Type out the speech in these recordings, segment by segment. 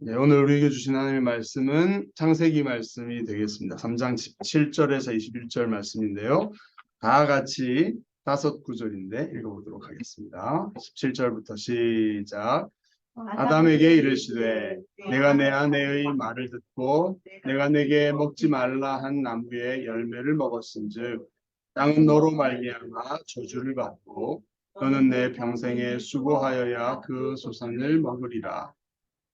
네, 오늘 우리에게 주신 하나님의 말씀은 창세기 말씀이 되겠습니다. 3장 17절에서 21절 말씀인데요. 다 같이 다섯 구절인데 읽어보도록 하겠습니다. 17절부터 시작. 아담에게 이르시되 내가 내 아내의 말을 듣고 내가 내게 먹지 말라 한 나무의 열매를 먹었은즉 땅은 너로 말미암아 저주를 받고 너는 내 평생에 수고하여야 그 소산을 먹으리라.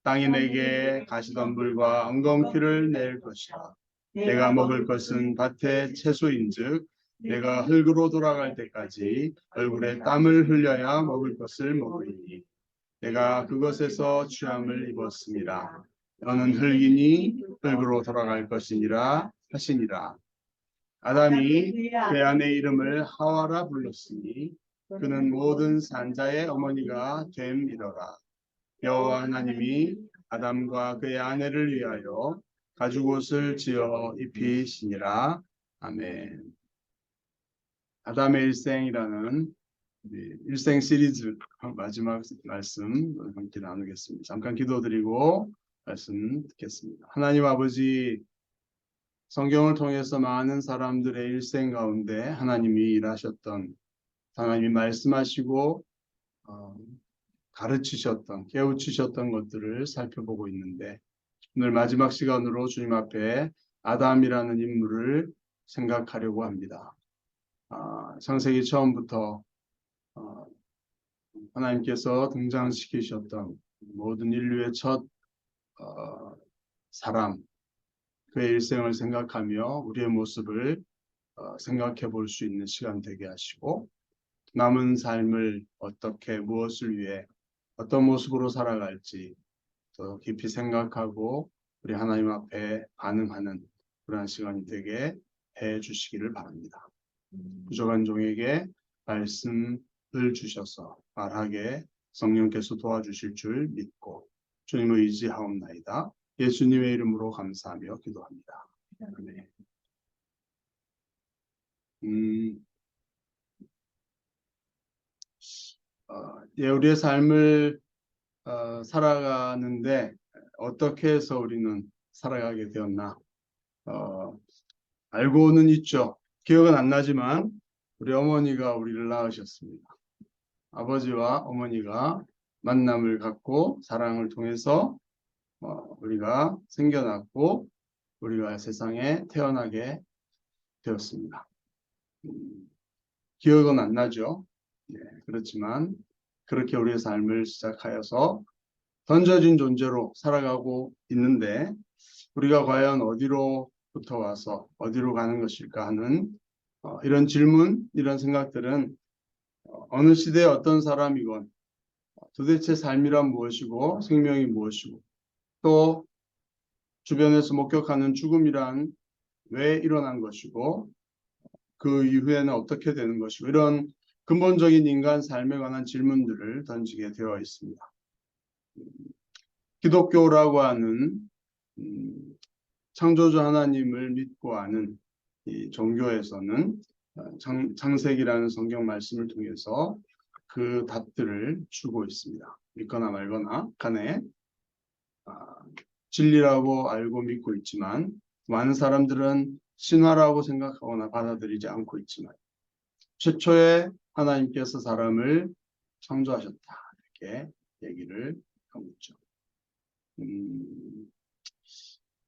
땅이 내게 가시덤불과 엉겅퀴를 낼 것이라. 내가 먹을 것은 밭의 채소인즉 내가 흙으로 돌아갈 때까지 얼굴에 땀을 흘려야 먹을 것을 먹으리니 내가 그것에서 취함을 입었습니다. 너는 흙이니 흙으로 돌아갈 것이니라 하시니라. 아담이 그 아내 이름을 하와라 불렀으니 그는 모든 산자의 어머니가 됨이더라. 여호와 하나님이 아담과 그의 아내를 위하여 가죽옷을 지어 입히시니라. 아멘. 아담의 일생이라는 일생 시리즈 마지막 말씀 함께 나누겠습니다. 잠깐 기도드리고 말씀 듣겠습니다. 하나님 아버지, 성경을 통해서 많은 사람들의 일생 가운데 하나님이 일하셨던, 하나님이 말씀하시고 가르치셨던, 깨우치셨던 것들을 살펴보고 있는데 오늘 마지막 시간으로 주님 앞에 아담이라는 인물을 생각하려고 합니다. 창세기 처음부터 하나님께서 등장시키셨던 모든 인류의 첫 사람, 그의 일생을 생각하며 우리의 모습을 생각해 볼 수 있는 시간 되게 하시고 남은 삶을 어떻게 무엇을 위해 어떤 모습으로 살아갈지 더 깊이 생각하고 우리 하나님 앞에 반응하는 그러한 시간이 되게 해 주시기를 바랍니다. 부족한 종에게 말씀을 주셔서 말하게 성령께서 도와주실 줄 믿고 주님을 의지하옵나이다. 예수님의 이름으로 감사하며 기도합니다. 아멘. 우리의 삶을 살아가는데 어떻게 해서 우리는 살아가게 되었나? 알고는 있죠. 기억은 안 나지만 우리 어머니가 우리를 낳으셨습니다. 아버지와 어머니가 만남을 갖고 사랑을 통해서 우리가 생겨났고 우리가 세상에 태어나게 되었습니다. 기억은 안 나죠. 네, 그렇지만 그렇게 우리의 삶을 시작하여서 던져진 존재로 살아가고 있는데 우리가 과연 어디로부터 와서 어디로 가는 것일까 하는 이런 질문, 이런 생각들은 어느 시대에 어떤 사람이건 도대체 삶이란 무엇이고 생명이 무엇이고 또 주변에서 목격하는 죽음이란 왜 일어난 것이고 그 이후에는 어떻게 되는 것이고 이런 근본적인 인간 삶에 관한 질문들을 던지게 되어 있습니다. 기독교라고 하는 창조주 하나님을 믿고 하는 이 종교에서는 창세기라는 성경 말씀을 통해서 그 답들을 주고 있습니다. 믿거나 말거나 간에 진리라고 알고 믿고 있지만 많은 사람들은 신화라고 생각하거나 받아들이지 않고 있지만 최초에 하나님께서 사람을 창조하셨다 이렇게 얘기를 하고 있죠.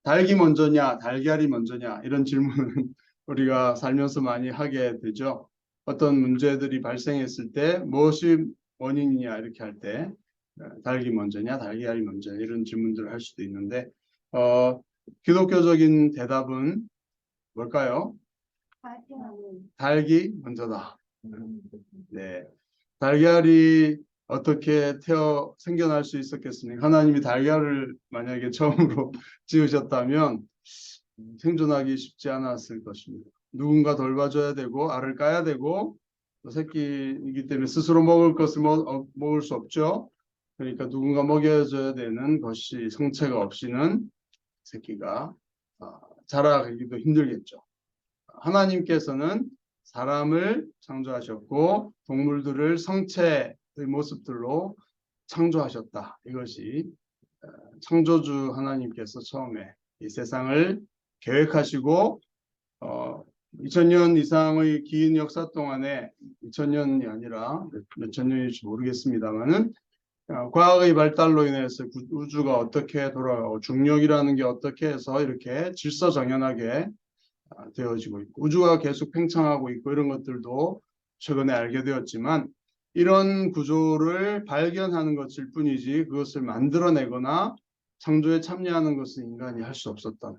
닭이 먼저냐 달걀이 먼저냐 이런 질문은 우리가 살면서 많이 하게 되죠. 어떤 문제들이 발생했을 때 무엇이 원인이냐 이렇게 할 때 닭이 먼저냐 달걀이 먼저냐 이런 질문들을 할 수도 있는데 기독교적인 대답은 뭘까요? 닭이 먼저다. 네, 달걀이 어떻게 생겨날 수 있었겠습니까? 하나님이 달걀을 만약에 처음으로 지으셨다면 생존하기 쉽지 않았을 것입니다. 누군가 돌봐줘야 되고 알을 까야 되고 또 새끼이기 때문에 스스로 먹을 것을 먹을 수 없죠. 그러니까 누군가 먹여줘야 되는 것이 성체가 없이는 새끼가 자라기도 힘들겠죠. 하나님께서는 사람을 창조하셨고 동물들을 성체의 모습들로 창조하셨다. 이것이 창조주 하나님께서 처음에 이 세상을 계획하시고 2000년 이상의 긴 역사 동안에 2000년이 아니라 몇천 년일지 모르겠습니다만은 과학의 발달로 인해서 우주가 어떻게 돌아가고 중력이라는 게 어떻게 해서 이렇게 질서정연하게 되어지고 있고 우주가 계속 팽창하고 있고 이런 것들도 최근에 알게 되었지만 이런 구조를 발견하는 것일 뿐이지 그것을 만들어내거나 창조에 참여하는 것은 인간이 할 수 없었다.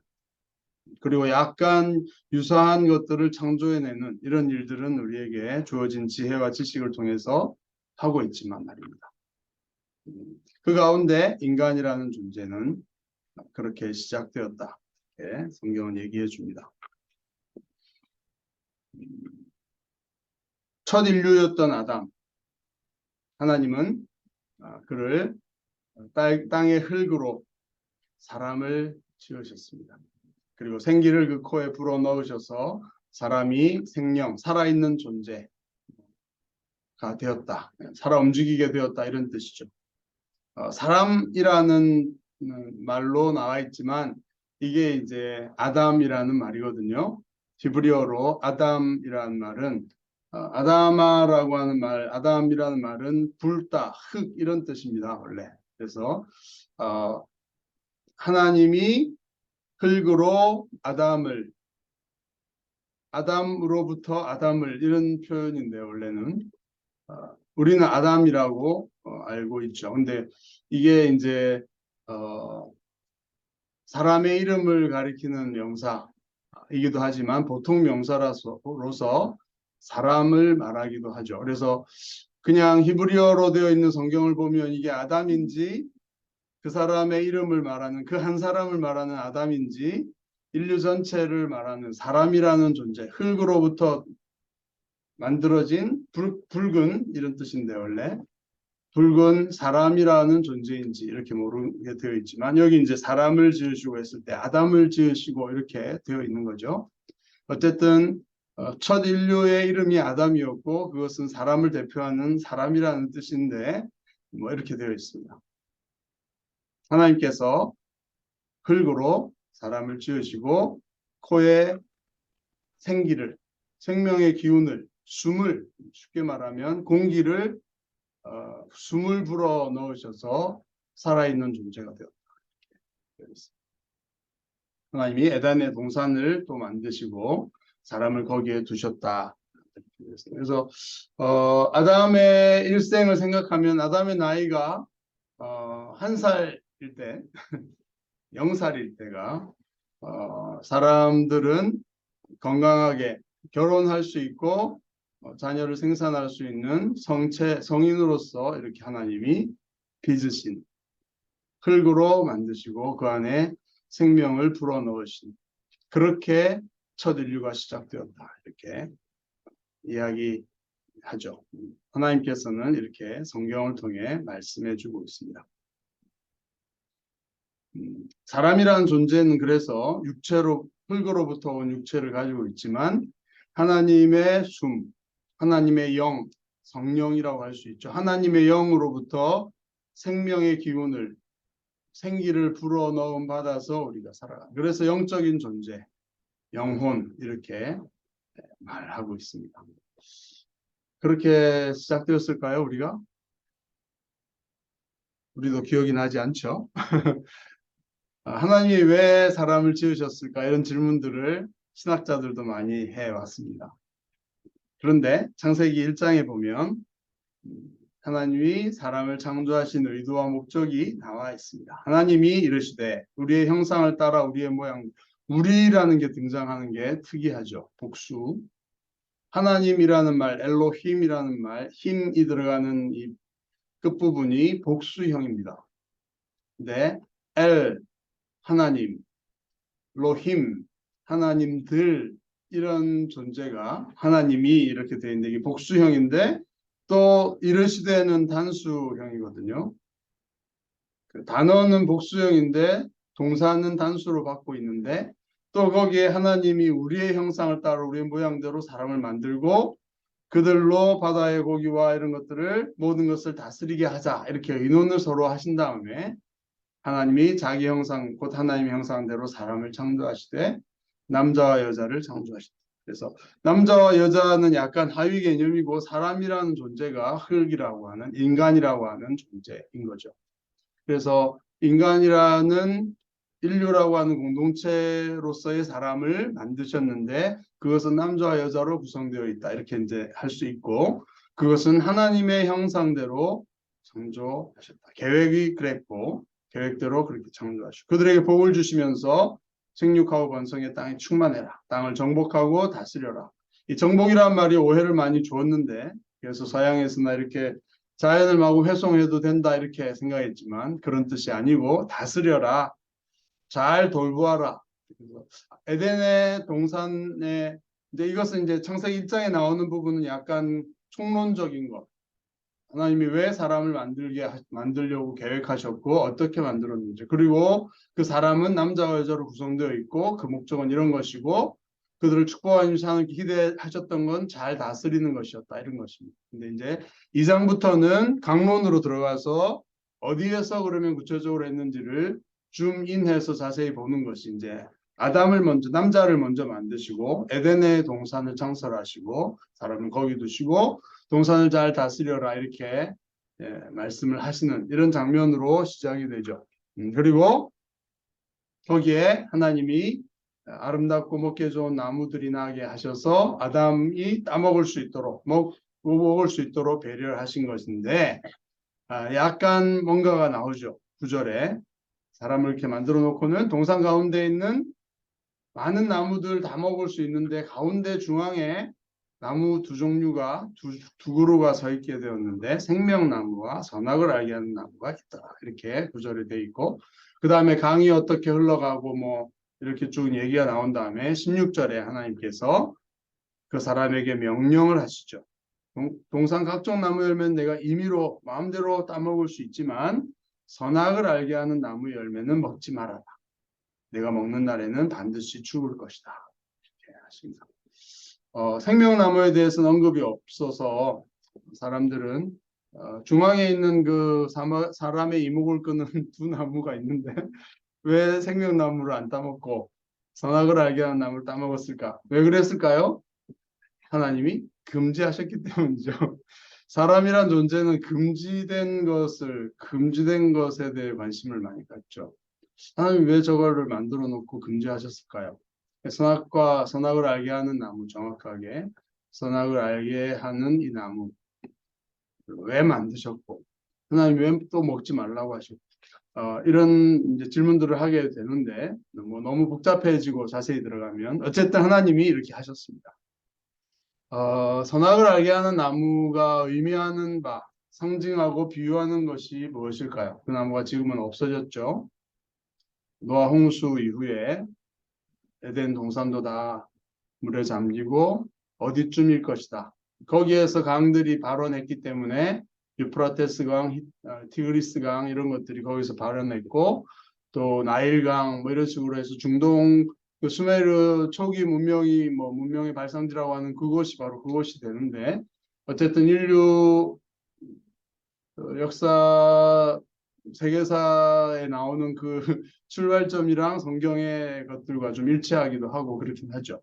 그리고 약간 유사한 것들을 창조해내는 이런 일들은 우리에게 주어진 지혜와 지식을 통해서 하고 있지만 말입니다. 그 가운데 인간이라는 존재는 그렇게 시작되었다. 이렇게 성경은 얘기해 줍니다. 첫 인류였던 아담, 하나님은 그를 땅의 흙으로 사람을 지으셨습니다. 그리고 생기를 그 코에 불어넣으셔서 사람이 생명, 살아있는 존재가 되었다. 살아 움직이게 되었다 이런 뜻이죠. 사람이라는 말로 나와 있지만 이게 이제 아담이라는 말이거든요. 히브리어로 아담이라는 말은 아담아라고 하는 말, 아담이라는 말은 불다, 흙 이런 뜻입니다. 원래. 그래서 하나님이 흙으로 아담으로부터 아담을 이런 표현인데 원래는 우리는 아담이라고 알고 있죠. 근데 이게 이제 사람의 이름을 가리키는 명사이기도 하지만 보통 명사로서 사람을 말하기도 하죠. 그래서 그냥 히브리어로 되어 있는 성경을 보면 이게 아담인지 그 사람의 이름을 말하는 그 한 사람을 말하는 아담인지 인류 전체를 말하는 사람이라는 존재, 흙으로부터 만들어진 붉은 이런 뜻인데 원래 붉은 사람이라는 존재인지 이렇게 모르게 되어 있지만 여기 이제 사람을 지으시고 했을 때 아담을 지으시고 이렇게 되어 있는 거죠. 어쨌든 첫 인류의 이름이 아담이었고 그것은 사람을 대표하는 사람이라는 뜻인데 뭐 이렇게 되어 있습니다. 하나님께서 흙으로 사람을 지으시고 코에 생기를, 생명의 기운을, 숨을, 쉽게 말하면 공기를 숨을 불어 넣으셔서 살아있는 존재가 되었다. 하나님이 에덴의 동산을 또 만드시고 사람을 거기에 두셨다. 그래서 아담의 일생을 생각하면 아담의 나이가 1살일 때, 0살일 때가 사람들은 건강하게 결혼할 수 있고 자녀를 생산할 수 있는 성인으로서 이렇게 하나님이 빚으신 흙으로 만드시고 그 안에 생명을 불어넣으신 그렇게 첫 인류가 시작되었다 이렇게 이야기하죠. 하나님께서는 이렇게 성경을 통해 말씀해 주고 있습니다. 사람이라는 존재는 그래서 흙으로부터 온 육체를 가지고 있지만 하나님의 숨, 하나님의 영, 성령이라고 할 수 있죠. 하나님의 영으로부터 생명의 기운을 생기를 불어넣음 받아서 우리가 살아가. 그래서 영적인 존재, 영혼 이렇게 말하고 있습니다. 그렇게 시작되었을까요, 우리가? 우리도 기억이 나지 않죠? 하나님이 왜 사람을 지으셨을까? 이런 질문들을 신학자들도 많이 해왔습니다. 그런데 창세기 1장에 보면 하나님이 사람을 창조하신 의도와 목적이 나와 있습니다. 하나님이 이르시되 우리의 형상을 따라 우리의 모양, 우리라는 게 등장하는 게 특이하죠. 복수. 하나님이라는 말, 엘로힘이라는 말, 힘이 들어가는 이 끝부분이 복수형입니다. 근데 엘, 하나님, 로힘, 하나님들 이런 존재가 하나님이 이렇게 되어 있는데 이게 복수형인데 또 이르시되는 단수형이거든요. 그 단어는 복수형인데 동사는 단수로 받고 있는데 또 거기에 하나님이 우리의 형상을 따라 우리의 모양대로 사람을 만들고 그들로 바다의 고기와 이런 것들을 모든 것을 다스리게 하자 이렇게 의논을 서로 하신 다음에 하나님이 자기 형상 곧 하나님의 형상대로 사람을 창조하시되 남자와 여자를 창조하시다. 그래서 남자와 여자는 약간 하위 개념이고 사람이라는 존재가 흙이라고 하는 인간이라고 하는 존재인 거죠. 그래서 인간이라는 인류라고 하는 공동체로서의 사람을 만드셨는데 그것은 남자와 여자로 구성되어 있다. 이렇게 이제 할 수 있고 그것은 하나님의 형상대로 창조하셨다. 계획이 그랬고 계획대로 그렇게 창조하시고 그들에게 복을 주시면서 생육하고 번성의 땅에 충만해라. 땅을 정복하고 다스려라. 이 정복이라는 말이 오해를 많이 주었는데 그래서 서양에서나 이렇게 자연을 마구 회송해도 된다 이렇게 생각했지만 그런 뜻이 아니고 다스려라. 잘 돌보아라. 에덴의 동산에 이제 이것은 이제 창세기 1장에 나오는 부분은 약간 총론적인 것. 하나님이 왜 사람을 만들려고 계획하셨고 어떻게 만들었는지 그리고 그 사람은 남자와 여자로 구성되어 있고 그 목적은 이런 것이고 그들을 축복하시는 기대하셨던 건 잘 다스리는 것이었다 이런 것입니다. 근데 이제 2장부터는 강론으로 들어가서 어디에서 그러면 구체적으로 했는지를 줌인해서 자세히 보는 것이 이제 아담을 먼저 남자를 먼저 만드시고 에덴의 동산을 창설하시고 사람을 거기 두시고 동산을 잘 다스려라 이렇게 말씀을 하시는 이런 장면으로 시작이 되죠. 그리고 거기에 하나님이 아름답고 먹기 좋은 나무들이 나게 하셔서 아담이 따먹을 수 있도록 먹을 수 있도록 배려를 하신 것인데 약간 뭔가가 나오죠. 9절에 사람을 이렇게 만들어 놓고는 동산 가운데 있는 많은 나무들 다 먹을 수 있는데 가운데 중앙에 나무 두 종류가 두 그루가 서 있게 되었는데 생명나무와 선악을 알게 하는 나무가 있더라. 이렇게 구절이 되어 있고 그 다음에 강이 어떻게 흘러가고 뭐 이렇게 쭉 얘기가 나온 다음에 16절에 하나님께서 그 사람에게 명령을 하시죠. 동산 각종 나무 열매는 내가 임의로 마음대로 따먹을 수 있지만 선악을 알게 하는 나무 열매는 먹지 말아라. 내가 먹는 날에는 반드시 죽을 것이다. 이렇게 하십니다. 생명나무에 대해서는 언급이 없어서 사람들은 중앙에 있는 그 사람의 이목을 끄는 두 나무가 있는데 왜 생명나무를 안 따먹고 선악을 알게 하는 나무를 따먹었을까? 왜 그랬을까요? 하나님이 금지하셨기 때문이죠. 사람이란 존재는 금지된 것에 대해 관심을 많이 갖죠. 하나님이 왜 저거를 만들어 놓고 금지하셨을까요? 선악과 선악을 알게 하는 나무 정확하게 선악을 알게 하는 이 나무 왜 만드셨고 하나님 왜 또 먹지 말라고 하셨고 이런 이제 질문들을 하게 되는데 너무 복잡해지고 자세히 들어가면 어쨌든 하나님이 이렇게 하셨습니다. 선악을 알게 하는 나무가 의미하는 바 상징하고 비유하는 것이 무엇일까요? 그 나무가 지금은 없어졌죠. 노아 홍수 이후에 에덴 동산도 다 물에 잠기고 어디쯤일 것이다. 거기에서 강들이 발원했기 때문에 유프라테스 강, 티그리스 강 이런 것들이 거기서 발원했고 또 나일강 뭐 이런 식으로 해서 중동 그 수메르 초기 문명의 발상지라고 하는 그곳이 바로 그곳이 되는데 어쨌든 인류 역사 세계사에 나오는 그 출발점이랑 성경의 것들과 좀 일치하기도 하고 그렇긴 하죠.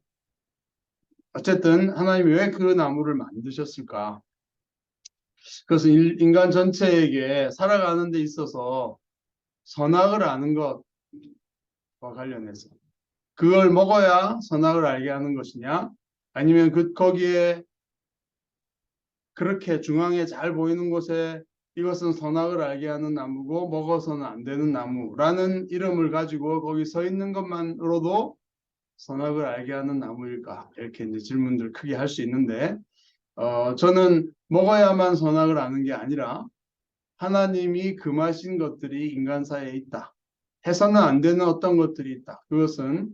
어쨌든 하나님이 왜 그 나무를 만드셨을까? 그것은 인간 전체에게 살아가는 데 있어서 선악을 아는 것과 관련해서 그걸 먹어야 선악을 알게 하는 것이냐? 아니면 거기에 그렇게 중앙에 잘 보이는 곳에 이것은 선악을 알게 하는 나무고 먹어서는 안 되는 나무라는 이름을 가지고 거기 서 있는 것만으로도 선악을 알게 하는 나무일까? 이렇게 이제 질문들 크게 할 수 있는데 저는 먹어야만 선악을 아는 게 아니라 하나님이 금하신 것들이 인간사에 있다. 해서는 안 되는 어떤 것들이 있다. 그것은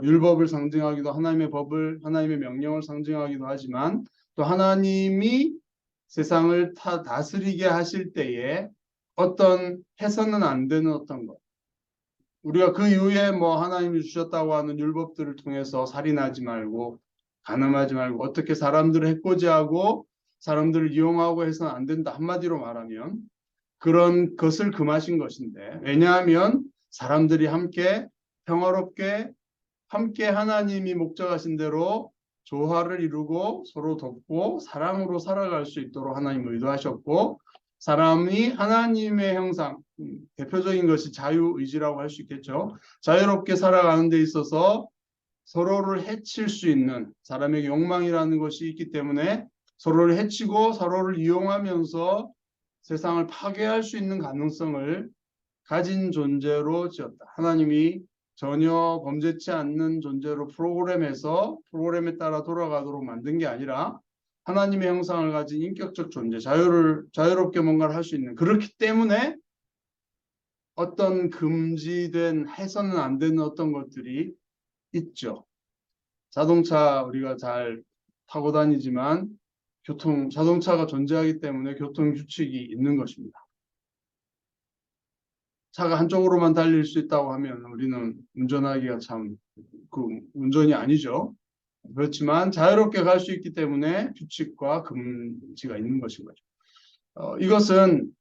율법을 상징하기도 하나님의 명령을 상징하기도 하지만 또 하나님이 세상을 다스리게 하실 때에 어떤 해서는 안 되는 어떤 것. 우리가 그 이후에 하나님이 주셨다고 하는 율법들을 통해서 살인하지 말고 간음하지 말고 어떻게 사람들을 해코지하고 사람들을 이용하고 해서는 안 된다. 한마디로 말하면 그런 것을 금하신 것인데, 왜냐하면 사람들이 함께 평화롭게 함께 하나님이 목적하신 대로 조화를 이루고 서로 돕고 사랑으로 살아갈 수 있도록 하나님 의도하셨고, 사람이 하나님의 형상, 대표적인 것이 자유의지라고 할 수 있겠죠. 자유롭게 살아가는 데 있어서 서로를 해칠 수 있는 사람의 욕망이라는 것이 있기 때문에 서로를 해치고 서로를 이용하면서 세상을 파괴할 수 있는 가능성을 가진 존재로 지었다. 하나님이 전혀 범죄치 않는 존재로 프로그램에 따라 돌아가도록 만든 게 아니라 하나님의 형상을 가진 인격적 존재, 자유롭게 뭔가를 할 수 있는, 그렇기 때문에 어떤 금지된 해서는 안 되는 어떤 것들이 있죠. 자동차 우리가 잘 타고 다니지만 자동차가 존재하기 때문에 교통 규칙이 있는 것입니다. 차가 한쪽으로만 달릴 수 있다고 하면 우리는 운전하기가 참 운전이 아니죠. 그렇지만 자유롭게 갈 수 있기 때문에 규칙과 금지가 있는 것인 거죠. 이것은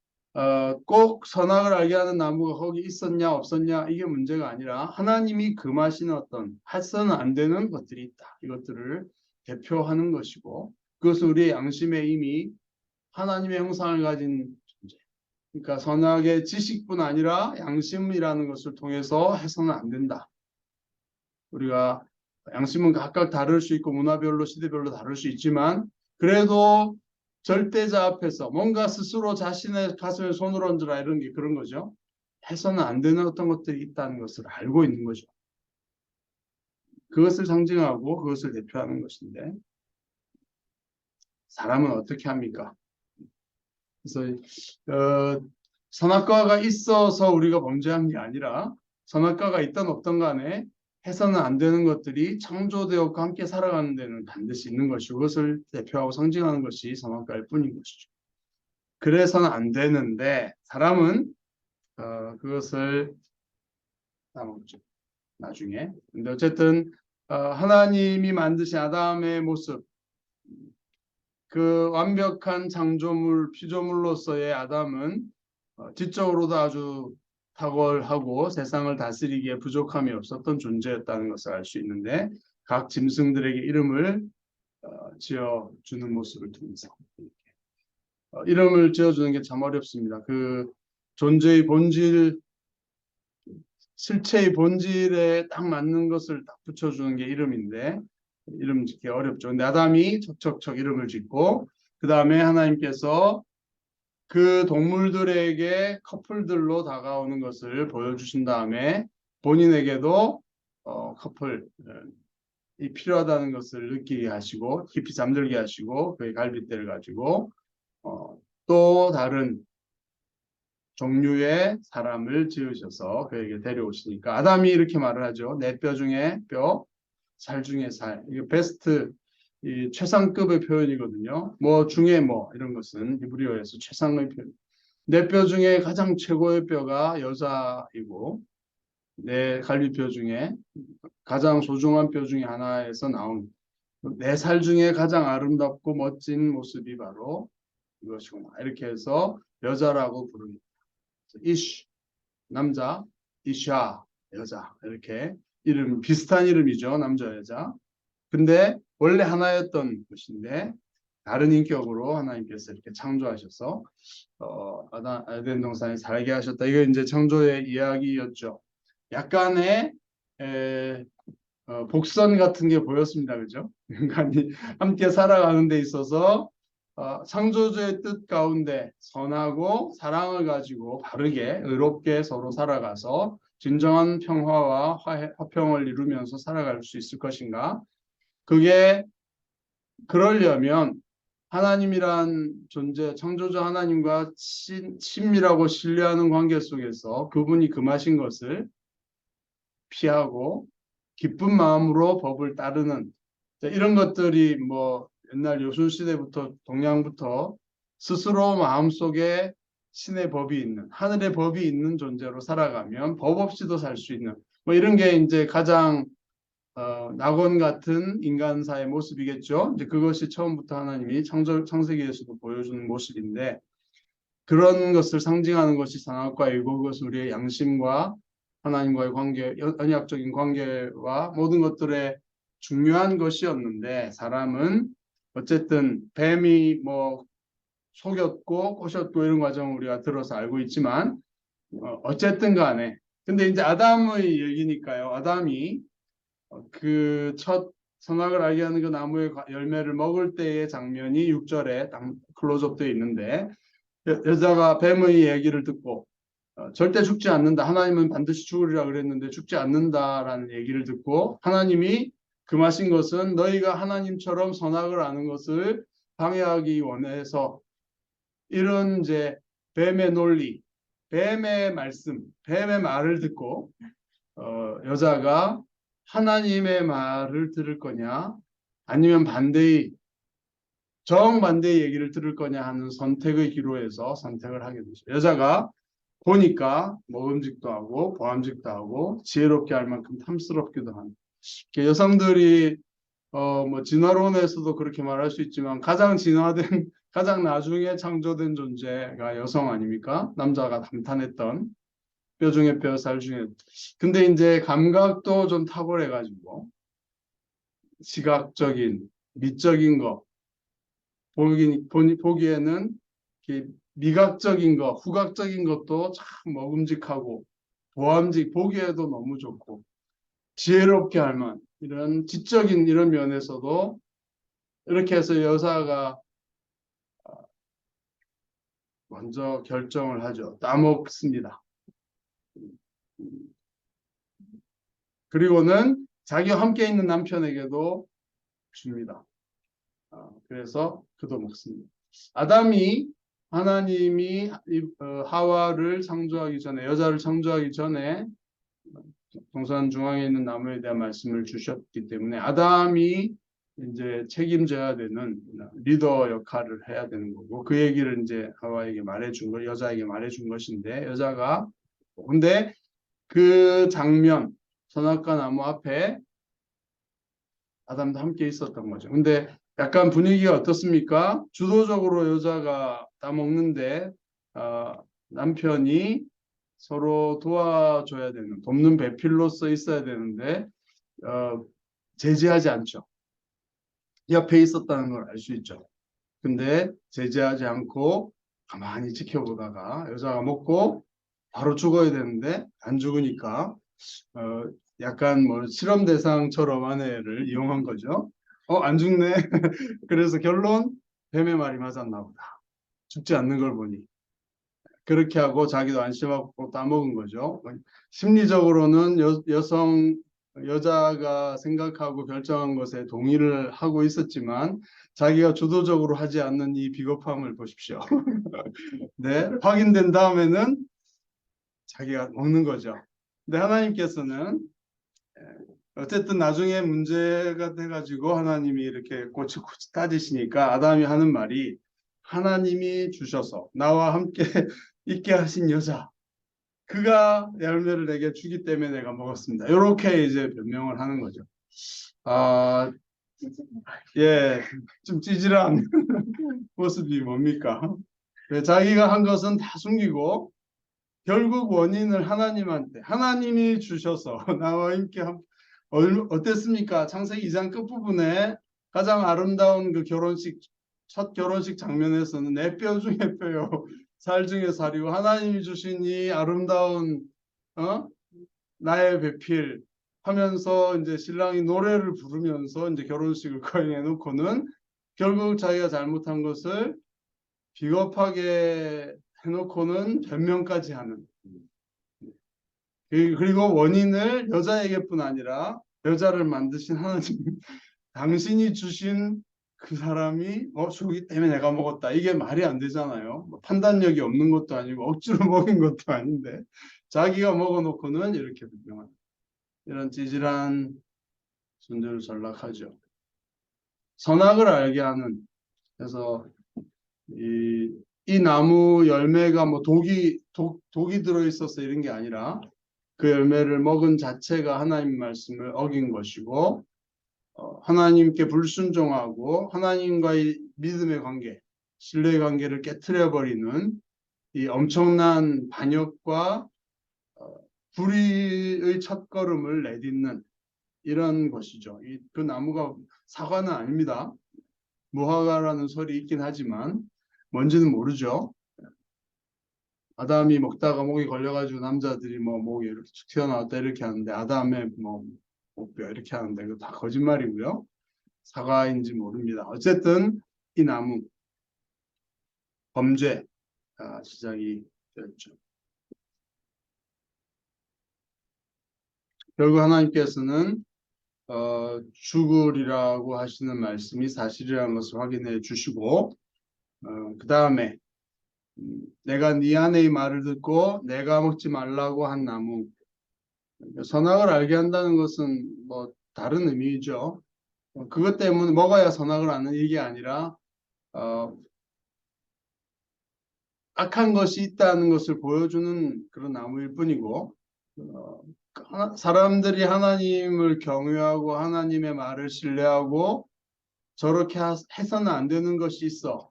꼭 선악을 알게 하는 나무가 거기 있었냐 없었냐 이게 문제가 아니라 하나님이 금하시는 어떤 해서는 안 되는 것들이 있다. 이것들을 대표하는 것이고, 그것은 우리의 양심에 이미 하나님의 형상을 가진 존재, 그러니까 선악의 지식뿐 아니라 양심이라는 것을 통해서 해서는 안 된다. 우리가 양심은 각각 다를 수 있고 문화별로 시대별로 다를 수 있지만, 그래도 절대자 앞에서 뭔가 스스로 자신의 가슴에 손을 얹으라 이런 게 그런 거죠. 해서는 안 되는 어떤 것들이 있다는 것을 알고 있는 거죠. 그것을 상징하고 그것을 대표하는 것인데, 사람은 어떻게 합니까? 그래서 선악과가 있어서 우리가 범죄한 게 아니라 선악과가 있든 없든 간에 해서는 안 되는 것들이 창조되었고 함께 살아가는 데는 반드시 있는 것이고, 그것을 대표하고 상징하는 것이 선악과일 뿐인 것이죠. 그래서는 안 되는데 사람은 그것을 나누죠, 나중에. 근데 어쨌든 하나님이 만드신 아담의 모습, 그 완벽한 창조물, 피조물로서의 아담은 지적으로도 아주 탁월하고 세상을 다스리기에 부족함이 없었던 존재였다는 것을 알 수 있는데, 각 짐승들에게 이름을 지어주는 모습을 통해서 이름을 지어주는 게 참 어렵습니다. 그 존재의 본질, 실체의 본질에 딱 맞는 것을 딱 붙여주는 게 이름인데, 이름 짓기 어렵죠. 근데 아담이 척척척 이름을 짓고, 그 다음에 하나님께서 그 동물들에게 커플들로 다가오는 것을 보여주신 다음에 본인에게도 커플이 필요하다는 것을 느끼게 하시고 깊이 잠들게 하시고, 그의 갈빗대를 가지고 또 다른 종류의 사람을 지으셔서 그에게 데려오시니까, 아담이 이렇게 말을 하죠. 내 뼈 중에 뼈, 살 중에 살. 이게 베스트, 이 최상급의 표현이거든요. 뭐 중에 뭐 이런 것은 히브리어에서 최상의 표현. 내 뼈 중에 가장 최고의 뼈가 여자이고, 내 갈비뼈 중에 가장 소중한 뼈 중에 하나에서 나온 내 살 중에 가장 아름답고 멋진 모습이 바로 이것이구나. 이렇게 해서 여자라고 부릅니다. 이쉬, 남자, 이샤, 여자. 이렇게 비슷한 이름이죠. 남자, 여자. 근데 원래 하나였던 것인데 다른 인격으로 하나님께서 이렇게 창조하셔서 에덴 동산에 살게 하셨다. 이게 이제 창조의 이야기였죠. 약간의 복선 같은 게 보였습니다. 그죠? 인간이 함께 살아가는 데 있어서 창조주의 뜻 가운데 선하고 사랑을 가지고 바르게 의롭게 서로 살아가서 진정한 평화와 화평을 이루면서 살아갈 수 있을 것인가? 그게 그러려면 하나님이란 존재, 창조주 하나님과 친밀하고 신뢰하는 관계 속에서 그분이 금하신 것을 피하고 기쁜 마음으로 법을 따르는, 이런 것들이 뭐 옛날 요술시대부터 동양부터 스스로 마음속에 신의 법이 있는, 하늘의 법이 있는 존재로 살아가면 법 없이도 살 수 있는, 뭐 이런 게 이제 가장 낙원 같은 인간사의 모습이겠죠. 이제 그것이 처음부터 하나님이 창세기에서도 보여주는 모습인데, 그런 것을 상징하는 것이 선악과이고 그것은 우리의 양심과 하나님과의 관계, 언약적인 관계와 모든 것들의 중요한 것이었는데 사람은 어쨌든 뱀이 뭐 속였고 꼬셨고 이런 과정을 우리가 들어서 알고 있지만 어쨌든 간에 근데 이제 아담의 얘기니까요. 아담이 그 첫 선악을 알게 하는 그 나무의 열매를 먹을 때의 장면이 6절에 딱 클로즈업되어 있는데 여자가 뱀의 얘기를 듣고 절대 죽지 않는다. 하나님은 반드시 죽으리라 그랬는데 죽지 않는다라는 얘기를 듣고 하나님이 금하신 것은 너희가 하나님처럼 선악을 아는 것을 방해하기 원해서 이런 이제 뱀의 논리, 뱀의 말씀, 뱀의 말을 듣고 여자가 하나님의 말을 들을 거냐 아니면 반대의 정반대의 얘기를 들을 거냐 하는 선택의 기로에서 선택을 하게 되죠. 여자가 보니까 먹음직도 하고 보암직도 하고 지혜롭게 할 만큼 탐스럽기도 하는 여성들이 뭐 진화론에서도 그렇게 말할 수 있지만 가장 진화된 가장 나중에 창조된 존재가 여성 아닙니까? 남자가 감탄했던 뼈 중에 뼈, 살 중에. 근데 이제 감각도 좀 탁월해가지고 시각적인, 미적인 거 보기에는 미각적인 거, 후각적인 것도 참 먹음직하고 보암직 보기에도 너무 좋고 지혜롭게 할 만 이런 지적인 이런 면에서도 이렇게 해서 여자가 먼저 결정을 하죠. 따먹습니다. 그리고는 자기와 함께 있는 남편에게도 줍니다. 그래서 그도 먹습니다. 아담이 하나님이 하와를 창조하기 전에 여자를 창조하기 전에 동산 중앙에 있는 나무에 대한 말씀을 주셨기 때문에 아담이 이제 책임져야 되는 리더 역할을 해야 되는 거고 그 얘기를 이제 하와에게 말해준 거 여자에게 말해준 것인데 여자가 근데 그 장면 선악과 나무 앞에 아담도 함께 있었던 거죠. 근데 약간 분위기가 어떻습니까? 주도적으로 여자가 따먹는데 남편이 서로 도와줘야 되는 돕는 배필로서 있어야 되는데 제지하지 않죠. 옆에 있었다는 걸 알 수 있죠. 근데 제지하지 않고 가만히 지켜보다가 여자가 먹고 바로 죽어야 되는데 안 죽으니까 약간 뭐 실험 대상처럼 아내를 이용한 거죠. 안 죽네. 그래서 결론 뱀의 말이 맞았나 보다. 죽지 않는 걸 보니. 그렇게 하고 자기도 안심하고 따먹은 거죠. 심리적으로는 여자가 생각하고 결정한 것에 동의를 하고 있었지만 자기가 주도적으로 하지 않는 이 비겁함을 보십시오. 네, 확인된 다음에는 자기가 먹는 거죠. 근데 하나님께서는 어쨌든 나중에 문제가 돼가지고 하나님이 이렇게 꼬치꼬치 따지시니까 아담이 하는 말이 하나님이 주셔서 나와 함께 있게 하신 여자 그가 열매를 내게 주기 때문에 내가 먹었습니다. 이렇게 이제 변명을 하는 거죠. 아, 예, 좀 찌질한 모습이 뭡니까? 자기가 한 것은 다 숨기고 결국 원인을 하나님한테 하나님이 주셔서 나와 함께 어땠습니까? 창세기 2장 끝부분에 가장 아름다운 그 첫 결혼식 장면에서는 내 뼈 중에 뼈요 살 중에 살이고 하나님이 주신 이 아름다운 나의 배필 하면서 이제 신랑이 노래를 부르면서 이제 결혼식을 거행해 놓고는 결국 자기가 잘못한 것을 비겁하게 해놓고는 변명까지 하는 그리고 원인을 여자에게뿐 아니라 여자를 만드신 하나님 당신이 주신 그 사람이 죽기 때문에 내가 먹었다. 이게 말이 안 되잖아요. 뭐 판단력이 없는 것도 아니고 억지로 먹인 것도 아닌데 자기가 먹어놓고는 이렇게 변명하는 이런 찌질한 존재를 전락하죠. 선악을 알게 하는 그래서 이 나무 열매가 뭐 독이 들어있어서 이런 게 아니라 그 열매를 먹은 자체가 하나님 말씀을 어긴 것이고 하나님께 불순종하고 하나님과의 믿음의 관계, 신뢰의 관계를 깨트려 버리는 이 엄청난 반역과 불의의 첫걸음을 내딛는 이런 것이죠. 그 나무가 사과는 아닙니다. 무화과라는 설이 있긴 하지만 뭔지는 모르죠. 아담이 먹다가 목이 걸려가지고 남자들이 뭐 목이 이렇게 툭 튀어나왔다 이렇게 하는데 아담의 뭐 목뼈 이렇게 하는데 그거 다 거짓말이고요. 사과인지 모릅니다. 어쨌든 이 나무 범죄 시작이 되었죠. 결국 하나님께서는 죽으리라고 하시는 말씀이 사실이라는 것을 확인해 주시고 그 다음에 내가 네 아내의 말을 듣고 내가 먹지 말라고 한 나무 선악을 알게 한다는 것은 뭐 다른 의미죠. 그것 때문에 먹어야 선악을 아는 이게 아니라 어, 악한 것이 있다는 것을 보여주는 그런 나무일 뿐이고 사람들이 하나님을 경외하고 하나님의 말을 신뢰하고 저렇게 해서는 안 되는 것이 있어.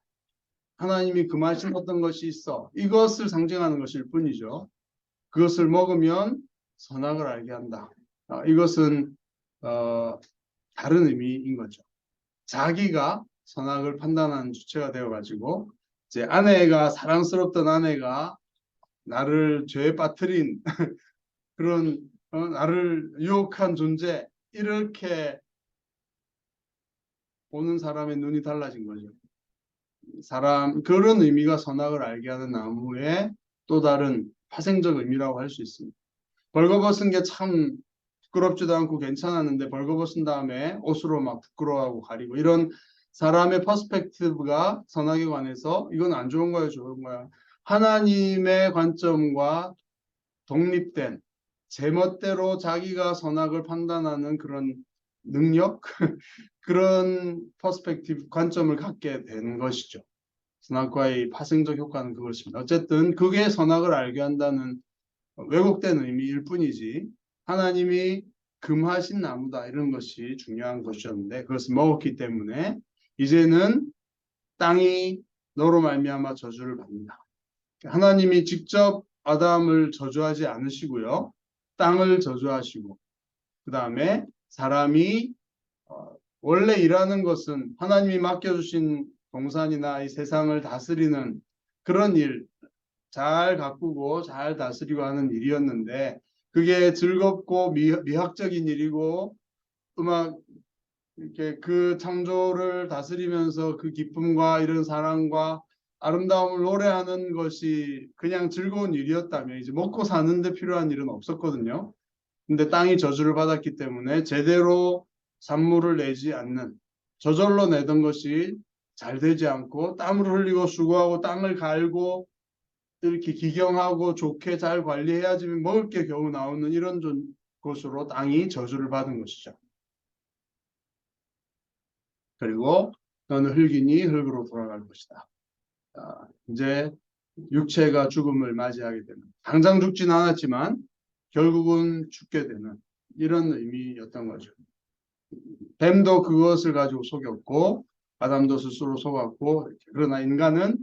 하나님이 금하신 것이 있어. 이것을 상징하는 것일 뿐이죠. 그것을 먹으면 선악을 알게 한다. 이것은 다른 의미인 거죠. 자기가 선악을 판단하는 주체가 되어가지고 이제 아내가 사랑스럽던 아내가 나를 죄에 빠뜨린 그런 나를 유혹한 존재 이렇게 보는 사람의 눈이 달라진 거죠. 사람 그런 의미가 선악을 알게 하는 나무의 또 다른 파생적 의미라고 할 수 있습니다. 벌거벗은 게 참 부끄럽지도 않고 괜찮았는데 벌거벗은 다음에 옷으로 막 부끄러워하고 가리고 이런 사람의 퍼스펙티브가 선악에 관해서 이건 안 좋은 거야 좋은 거야 하나님의 관점과 독립된 제멋대로 자기가 선악을 판단하는 그런 능력 그런 퍼스펙티브 관점을 갖게 되는 것이죠. 선악과의 파생적 효과는 그것입니다. 어쨌든 그게 선악을 알게 한다는 왜곡된 의미일 뿐이지 하나님이 금하신 나무다 이런 것이 중요한 것이었는데 그것을 먹었기 때문에 이제는 땅이 너로 말미암아 저주를 받는다. 하나님이 직접 아담을 저주하지 않으시고요. 땅을 저주하시고 그 다음에 사람이 원래 일하는 것은 하나님이 맡겨주신 동산이나 이 세상을 다스리는 그런 일, 잘 가꾸고 잘 다스리고 하는 일이었는데 그게 즐겁고 미학적인 일이고 음악 이렇게 그 창조를 다스리면서 그 기쁨과 이런 사랑과 아름다움을 노래하는 것이 그냥 즐거운 일이었다면 이제 먹고 사는데 필요한 일은 없었거든요. 근데 땅이 저주를 받았기 때문에 제대로 산물을 내지 않는 저절로 내던 것이 잘 되지 않고 땀을 흘리고 수고하고 땅을 갈고 이렇게 기경하고 좋게 잘 관리해야지 먹을 게 겨우 나오는 이런 곳으로 땅이 저주를 받은 것이죠. 그리고 너는 흙이니 흙으로 돌아갈 것이다. 이제 육체가 죽음을 맞이하게 되는 당장 죽진 않았지만 결국은 죽게 되는 이런 의미였던 거죠. 뱀도 그것을 가지고 속였고 아담도 스스로 속았고 그러나 인간은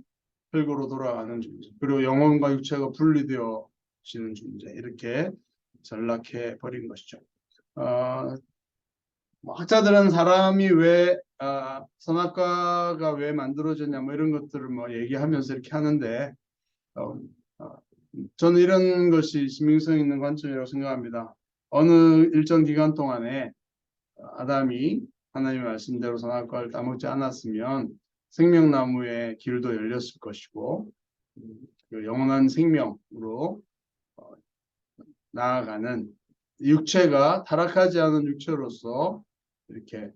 흙으로 돌아가는 존재 그리고 영혼과 육체가 분리되어지는 존재 이렇게 전락해 버린 것이죠. 학자들은 사람이 왜 선악과가 왜 만들어졌냐 뭐 이런 것들을 뭐 얘기하면서 이렇게 하는데 어, 어, 저는 이런 것이 신빙성 있는 관점이라고 생각합니다. 어느 일정 기간 동안에 아담이 하나님의 말씀대로 선악과를 따먹지 않았으면 생명나무의 길도 열렸을 것이고 그 영원한 생명으로 나아가는 육체가 타락하지 않은 육체로서 이렇게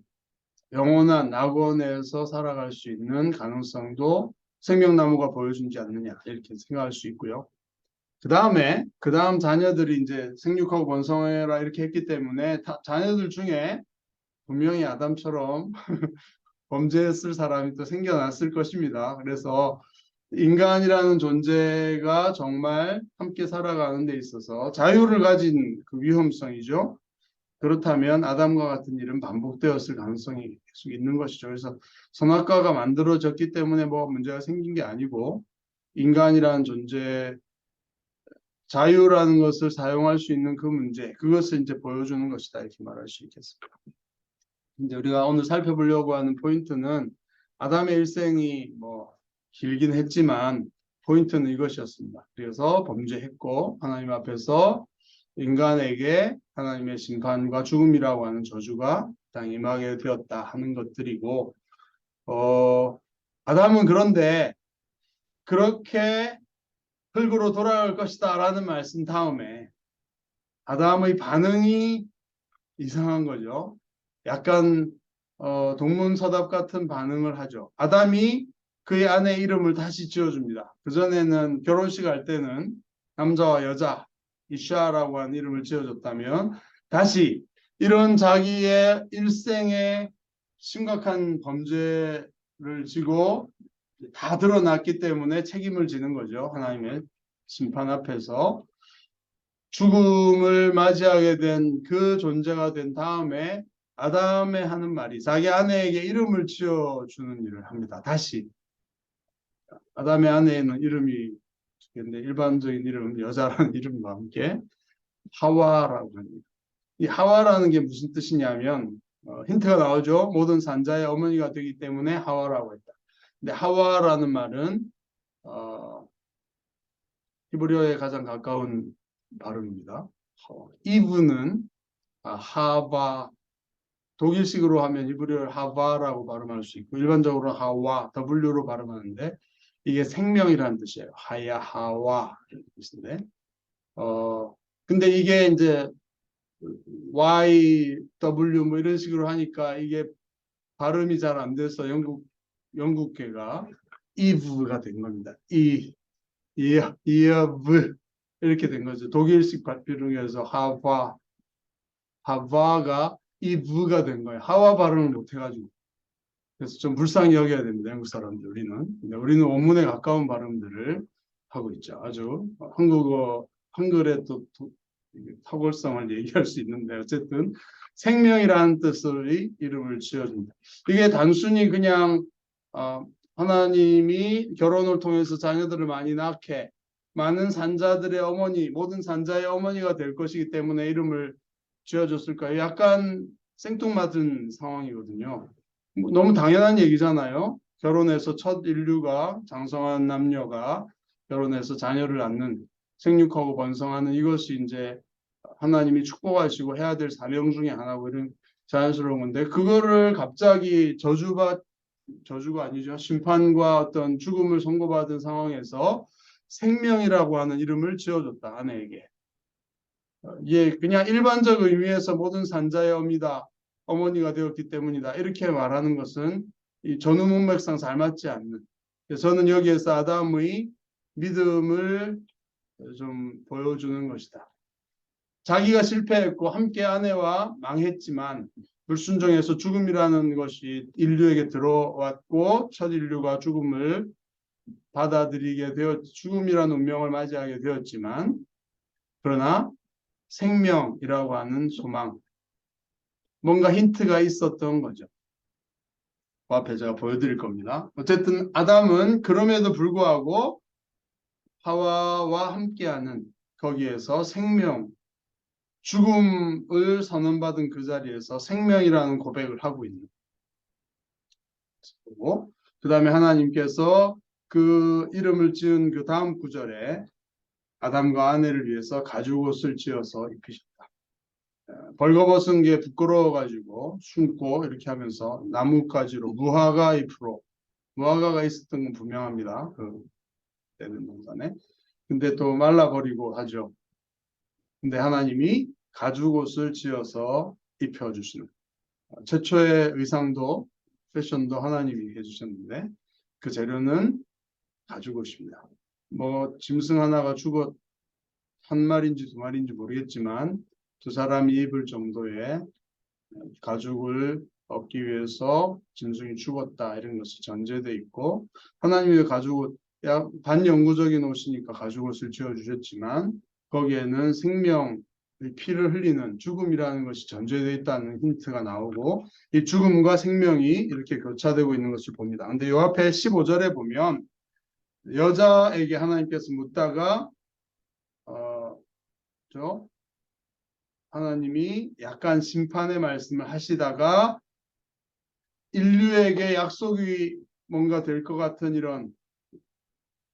영원한 낙원에서 살아갈 수 있는 가능성도 생명나무가 보여주지 않느냐 이렇게 생각할 수 있고요. 그 다음 자녀들이 이제 생육하고 번성해라 이렇게 했기 때문에 자녀들 중에 분명히 아담처럼 범죄했을 사람이 또 생겨났을 것입니다. 그래서 인간이라는 존재가 정말 함께 살아가는 데 있어서 자유를 가진 그 위험성이죠. 그렇다면 아담과 같은 일은 반복되었을 가능성이 계속 있는 것이죠. 그래서 선악과가 만들어졌기 때문에 뭐 문제가 생긴 게 아니고 인간이라는 존재, 자유라는 것을 사용할 수 있는 그 문제, 그것을 이제 보여주는 것이다 이렇게 말할 수 있겠습니다. 이제 우리가 오늘 살펴보려고 하는 포인트는 아담의 일생이 뭐 길긴 했지만 포인트는 이것이었습니다. 그래서 범죄했고 하나님 앞에서 인간에게 하나님의 심판과 죽음이라고 하는 저주가 땅에 임하게 되었다 하는 것들이고, 아담은 그런데 그렇게 흙으로 돌아갈 것이다 라는 말씀 다음에 아담의 반응이 이상한 거죠. 약간 동문서답 같은 반응을 하죠. 아담이 그의 아내 이름을 다시 지어줍니다. 그전에는 결혼식 할 때는 남자와 여자 이샤라고 하는 이름을 지어줬다면 다시 이런 자기의 일생의 심각한 범죄를 지고 다 드러났기 때문에 책임을 지는 거죠. 하나님의 심판 앞에서 죽음을 맞이하게 된 그 존재가 된 다음에 아담의 하는 말이 자기 아내에게 이름을 지어주는 일을 합니다. 다시 아담의 아내에는 이름이 있는데 일반적인 이름 여자라는 이름과 함께 하와라고 합니다. 이 하와라는 게 무슨 뜻이냐면 힌트가 나오죠. 모든 산자의 어머니가 되기 때문에 하와라고 했다. 근데 하와라는 말은 히브리어에 가장 가까운 발음입니다. 이브는 하바, 독일식으로 하면 히브리어를 하바라고 발음할 수 있고 일반적으로 하와, W로 발음하는데 이게 생명이라는 뜻이에요. 하야, 하와 이런 뜻인데 근데 이게 이제 Y, W 뭐 이런 식으로 하니까 이게 발음이 잘 안 돼서 영국계가 이브가 된 겁니다. 이브 이렇게 된 거죠. 독일식 발음에서 하와가 이브가 된 거예요. 하와 발음을 못 해가지고. 그래서 좀 불쌍히 여겨야 됩니다. 영국 사람들 우리는. 근데 우리는 원문에 가까운 발음들을 하고 있죠. 아주 한글의 또 탁월성을 얘기할 수 있는데 어쨌든 생명이라는 뜻의 이름을 지어줍니다. 이게 단순히 그냥 하나님이 결혼을 통해서 자녀들을 많이 낳게 많은 산자들의 어머니, 모든 산자의 어머니가 될 것이기 때문에 이름을 지어줬을까요? 약간 생뚱맞은 상황이거든요. 너무 당연한 얘기잖아요. 결혼해서 첫 인류가 장성한 남녀가 결혼해서 자녀를 낳는 생육하고 번성하는 이것이 이제 하나님이 축복하시고 해야 될 사명 중에 하나고 이런 자연스러운 건데 그거를 갑자기 저주가 아니죠. 심판과 어떤 죽음을 선고받은 상황에서 생명이라고 하는 이름을 지어줬다 아내에게. 예, 그냥 일반적 의미에서 모든 산자의 어머니가 되었기 때문이다. 이렇게 말하는 것은 이 전후 문맥상 잘 맞지 않는. 저는 여기에서 아담의 믿음을 좀 보여주는 것이다. 자기가 실패했고 함께 아내와 망했지만 불순종해서 죽음이라는 것이 인류에게 들어왔고 첫 인류가 죽음을 받아들이게 되었, 죽음이라는 운명을 맞이하게 되었지만 그러나 생명이라고 하는 소망, 뭔가 힌트가 있었던 거죠. 그 앞에 제가 보여드릴 겁니다. 어쨌든 아담은 그럼에도 불구하고 하와와 함께하는 거기에서 생명, 죽음을 선언받은 그 자리에서 생명이라는 고백을 하고 있는 거고, 그 다음에 하나님께서 그 이름을 지은 그 다음 구절에 아담과 아내를 위해서 가죽옷을 지어서 입히셨다. 벌거벗은 게 부끄러워가지고 숨고 이렇게 하면서 나뭇가지로 무화과 잎으로 무화과가 있었던 건 분명합니다. 그 때는 동산에. 근데 또 말라버리고 하죠. 근데 하나님이 가죽옷을 지어서 입혀주시는 최초의 의상도 패션도 하나님이 해주셨는데 그 재료는 가죽옷입니다. 뭐 짐승 하나가 죽었 한 마리인지 두 마리인지 모르겠지만 두 사람이 입을 정도의 가죽을 얻기 위해서 짐승이 죽었다 이런 것이 전제돼 있고 하나님의 가죽옷 반영구적인 옷이니까 가죽옷을 지어주셨지만 거기에는 생명의 피를 흘리는 죽음이라는 것이 전제되어 있다는 힌트가 나오고 이 죽음과 생명이 이렇게 교차되고 있는 것을 봅니다. 근데 이 앞에 15절에 보면 여자에게 하나님께서 묻다가 하나님이 약간 심판의 말씀을 하시다가 인류에게 약속이 뭔가 될 것 같은 이런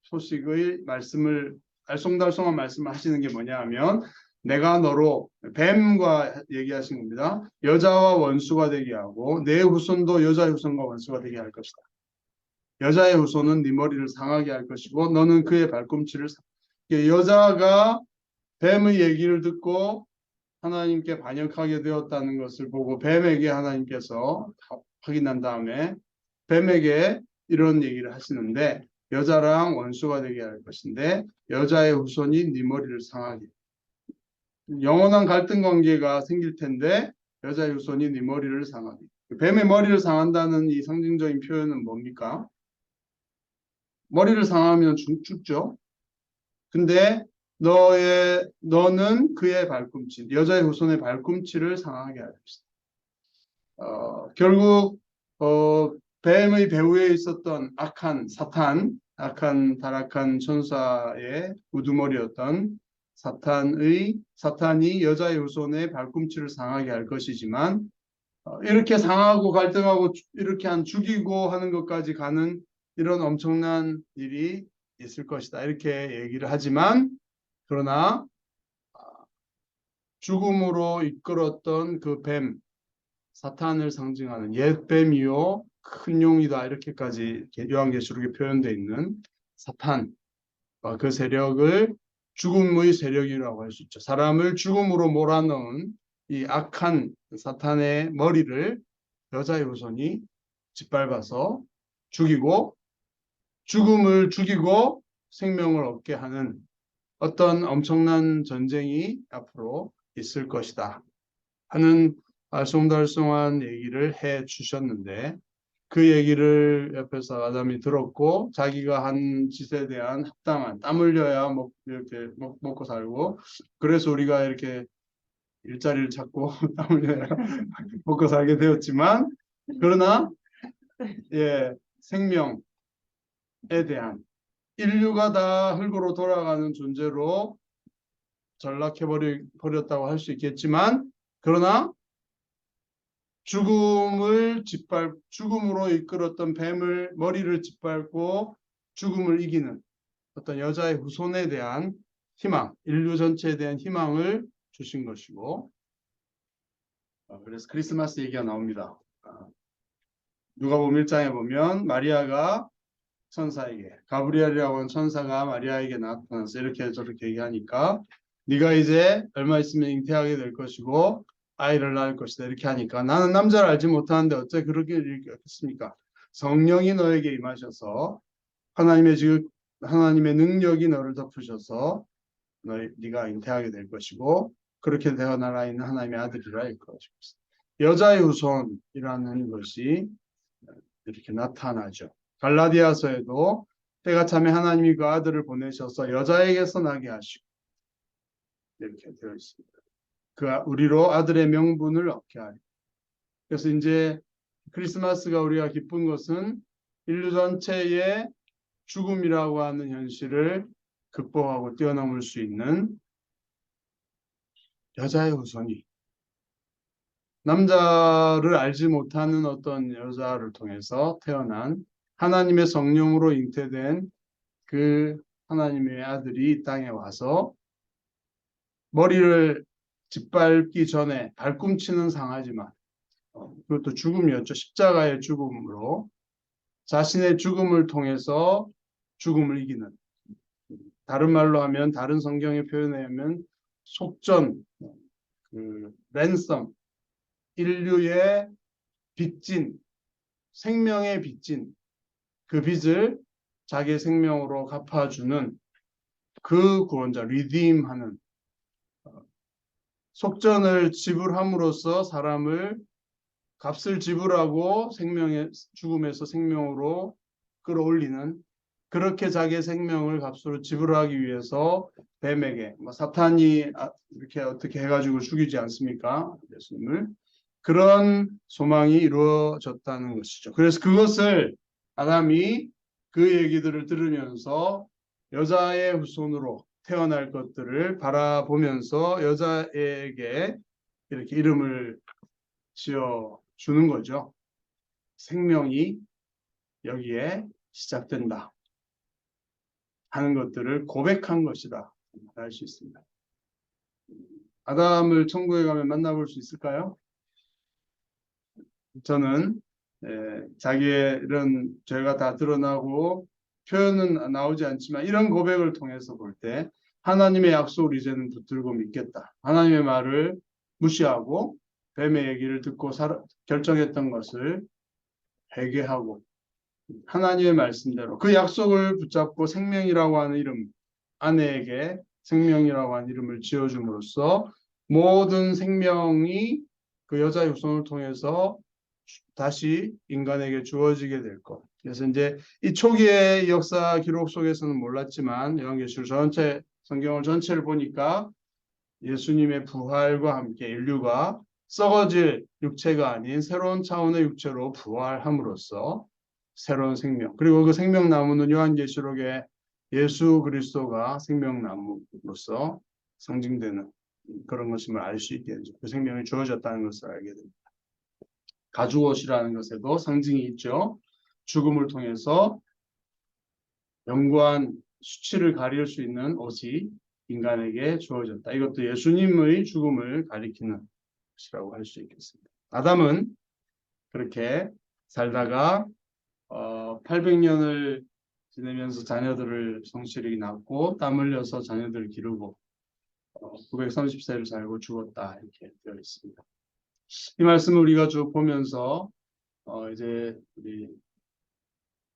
소식의 말씀을 알쏭달쏭한 말씀을 하시는 게 뭐냐 하면 내가 너로 뱀과 얘기하신 겁니다. 여자와 원수가 되게 하고 내 후손도 여자의 후손과 원수가 되게 할 것이다. 여자의 후손은 네 머리를 상하게 할 것이고 너는 그의 발꿈치를 여자가 뱀의 얘기를 듣고 하나님께 반역하게 되었다는 것을 보고 뱀에게 하나님께서 확인한 다음에 뱀에게 이런 얘기를 하시는데 여자랑 원수가 되게 할 것인데 여자의 후손이 네 머리를 상하게 영원한 갈등 관계가 생길 텐데 여자의 후손이 네 머리를 상하게 뱀의 머리를 상한다는 이 상징적인 표현은 뭡니까? 머리를 상하면 죽죠. 근데 너는 그의 발꿈치, 여자의 후손의 발꿈치를 상하게 할 것이다. 결국 뱀의 배후에 있었던 악한 사탄, 악한 타락한 천사의 우두머리였던 사탄이 여자의 후손의 발꿈치를 상하게 할 것이지만 이렇게 상하고 갈등하고 이렇게 죽이고 하는 것까지 가는 이런 엄청난 일이 있을 것이다. 이렇게 얘기를 하지만 그러나 죽음으로 이끌었던 그 뱀, 사탄을 상징하는 옛 뱀이요 큰 용이다 이렇게까지 요한계시록에 표현되어 있는 사탄, 그 세력을 죽음의 세력이라고 할 수 있죠. 사람을 죽음으로 몰아넣은 이 악한 사탄의 머리를 여자의 후손이 짓밟아서 죽이고 죽음을 죽이고 생명을 얻게 하는 어떤 엄청난 전쟁이 앞으로 있을 것이다 하는 알쏭달쏭한 얘기를 해 주셨는데 그 얘기를 옆에서 아담이 들었고 자기가 한 짓에 대한 합당한 땀 흘려야 이렇게 먹고 살고 그래서 우리가 이렇게 일자리를 찾고 땀 흘려야 먹고 살게 되었지만 그러나 생명에 대한 인류가 다 흙으로 돌아가는 존재로 전락해버렸다고 할 수 있겠지만 그러나 죽음으로 이끌었던 뱀을 머리를 짓밟고 죽음을 이기는 어떤 여자의 후손에 대한 희망, 인류 전체에 대한 희망을 주신 것이고 그래서 크리스마스 얘기가 나옵니다. 누가복음 1장에 보면 마리아가 천사에게 가브리엘이라고 하는 천사가 마리아에게 나타나서 이렇게 저렇게 얘기하니까 네가 이제 얼마 있으면 잉태하게 될 것이고 아이를 낳을 것이다 이렇게 하니까 나는 남자를 알지 못하는데 어째 그렇게 얘기했습니까? 성령이 너에게 임하셔서 하나님의 능력이 너를 덮으셔서 네가 잉태하게 될 것이고 그렇게 태어나라 있는 하나님의 아들이라 할 것이고 여자의 후손이라는 것이 이렇게 나타나죠. 갈라디아서에도 때가 차면 하나님이 그 아들을 보내셔서 여자에게서 나게 하시고 이렇게 되어 있습니다. 우리로 아들의 명분을 얻게 하리. 그래서 이제 크리스마스가 우리가 기쁜 것은 인류 전체의 죽음이라고 하는 현실을 극복하고 뛰어넘을 수 있는 여자의 후손이 남자를 알지 못하는 어떤 여자를 통해서 태어난 하나님의 성령으로 잉태된 그 하나님의 아들이 이 땅에 와서 머리를 짓밟기 전에 발꿈치는 상하지만 그것도 죽음이었죠. 십자가의 죽음으로 자신의 죽음을 통해서 죽음을 이기는 다른 말로 하면 다른 성경의 표현에 하면 속전, 랜섬 인류의 빚진 생명의 빚진 그 빚을 자기의 생명으로 갚아주는 그 구원자 리딤하는 속전을 지불함으로써 사람을 값을 지불하고 죽음에서 생명으로 끌어올리는 그렇게 자기의 생명을 값으로 지불하기 위해서 뱀에게 사탄이 이렇게 어떻게 해가지고 죽이지 않습니까? 예수님을 그런 소망이 이루어졌다는 것이죠. 그래서 그것을 아담이 그 얘기들을 들으면서 여자의 후손으로 태어날 것들을 바라보면서 여자에게 이렇게 이름을 지어 주는 거죠. 생명이 여기에 시작된다 하는 것들을 고백한 것이다 알 수 있습니다. 아담을 천국에 가면 만나볼 수 있을까요? 저는 자기의 이런 죄가 다 드러나고 표현은 나오지 않지만 이런 고백을 통해서 볼 때 하나님의 약속을 이제는 붙들고 믿겠다. 하나님의 말을 무시하고 뱀의 얘기를 듣고 결정했던 것을 회개하고 하나님의 말씀대로 그 약속을 붙잡고 생명이라고 하는 이름, 아내에게 생명이라고 하는 이름을 지어줌으로써 모든 생명이 그 여자의 후손을 통해서 다시 인간에게 주어지게 될 것. 그래서 이제 이 초기의 역사 기록 속에서는 몰랐지만 요한계시록 전체 성경을 전체를 보니까 예수님의 부활과 함께 인류가 썩어질 육체가 아닌 새로운 차원의 육체로 부활함으로써 새로운 생명, 그리고 그 생명나무는 요한계시록에 예수 그리스도가 생명나무로서 상징되는 그런 것임을 알 수 있게 되죠. 그 생명이 주어졌다는 것을 알게 됩니다. 가죽옷이라는 것에도 상징이 있죠. 죽음을 통해서 영구한 수치를 가릴 수 있는 옷이 인간에게 주어졌다. 이것도 예수님의 죽음을 가리키는 것이라고 할 수 있겠습니다. 아담은 그렇게 살다가 800년을 지내면서 자녀들을 성실히 낳고 땀 흘려서 자녀들을 기르고 930세를 살고 죽었다 이렇게 되어 있습니다. 이 말씀을 우리가 쭉 보면서 이제 우리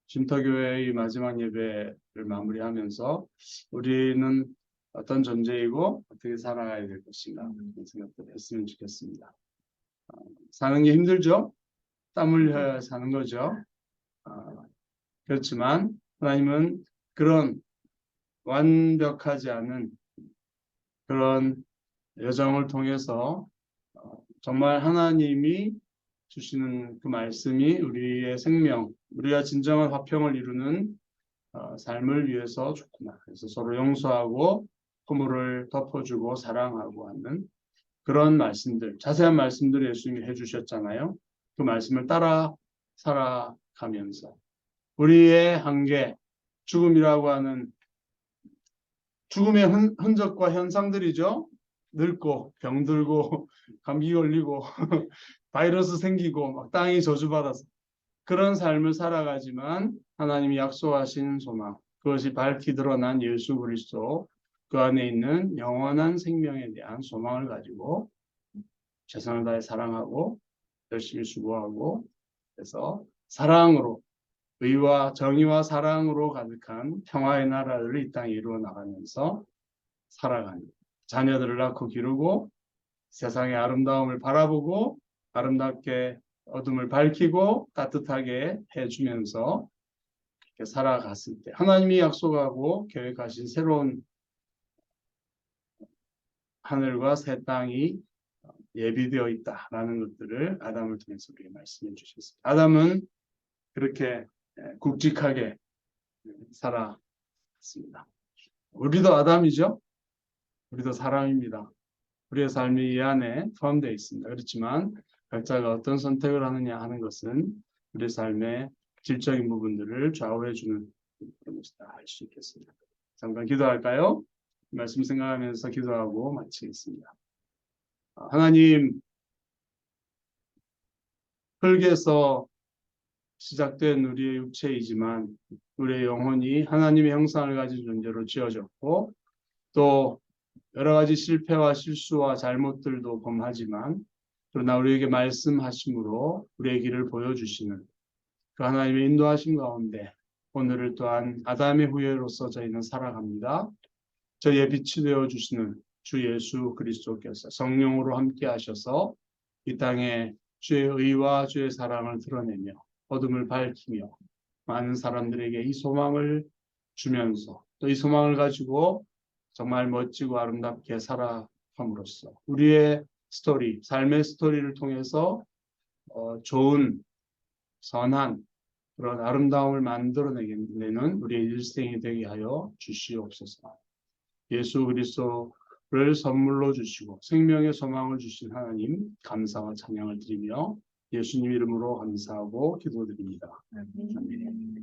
쉼터교회의 마지막 예배를 마무리하면서 우리는 어떤 존재이고 어떻게 살아가야 될 것인가 그런 생각들을 했으면 좋겠습니다. 사는 게 힘들죠? 땀 흘려야 사는 거죠. 그렇지만 하나님은 그런 완벽하지 않은 그런 여정을 통해서 정말 하나님이 주시는 그 말씀이 우리의 생명, 우리가 진정한 화평을 이루는 삶을 위해서 좋구나. 그래서 서로 용서하고 허물을 덮어주고 사랑하고 하는 그런 말씀들, 자세한 말씀들을 예수님이 해주셨잖아요. 그 말씀을 따라 살아가면서 우리의 한계, 죽음이라고 하는 죽음의 흔적과 현상들이죠. 늙고 병들고 감기 걸리고 바이러스 생기고 막 땅이 저주받아서 그런 삶을 살아가지만 하나님이 약속하신 소망, 그것이 밝히 드러난 예수 그리스도 그 안에 있는 영원한 생명에 대한 소망을 가지고 최선을 다해 사랑하고 열심히 수고하고 그래서 사랑으로 의와 정의와 사랑으로 가득한 평화의 나라를 이 땅에 이루어 나가면서 살아가는 자녀들을 낳고 기르고 세상의 아름다움을 바라보고 아름답게 어둠을 밝히고 따뜻하게 해주면서 이렇게 살아갔을 때 하나님이 약속하고 계획하신 새로운 하늘과 새 땅이 예비되어 있다라는 것들을 아담을 통해서 우리에게 말씀해 주셨습니다. 아담은 그렇게 굵직하게 살아갔습니다. 우리도 아담이죠. 우리도 사람입니다. 우리의 삶이 이 안에 포함되어 있습니다. 그렇지만 각자가 어떤 선택을 하느냐 하는 것은 우리의 삶의 질적인 부분들을 좌우해주는 그런 것이다 할 수 있겠습니다. 잠깐 기도할까요? 말씀 생각하면서 기도하고 마치겠습니다. 하나님, 흙에서 시작된 우리의 육체이지만 우리의 영혼이 하나님의 형상을 가진 존재로 지어졌고 또 여러 가지 실패와 실수와 잘못들도 범하지만 그러나 우리에게 말씀하심으로 우리의 길을 보여주시는 그 하나님의 인도하심 가운데 오늘을 또한 아담의 후예로서 저희는 살아갑니다. 저희의 빛이 되어주시는 주 예수 그리스도께서 성령으로 함께 하셔서 이 땅에 주의 의와 주의 사랑을 드러내며 어둠을 밝히며 많은 사람들에게 이 소망을 주면서 또 이 소망을 가지고 정말 멋지고 아름답게 살아감으로써 우리의 스토리, 삶의 스토리를 통해서 좋은, 선한 그런 아름다움을 만들어내는 우리의 일생이 되게 하여 주시옵소서. 예수 그리스도를 선물로 주시고 생명의 소망을 주신 하나님 감사와 찬양을 드리며 예수님 이름으로 감사하고 기도드립니다. 아멘.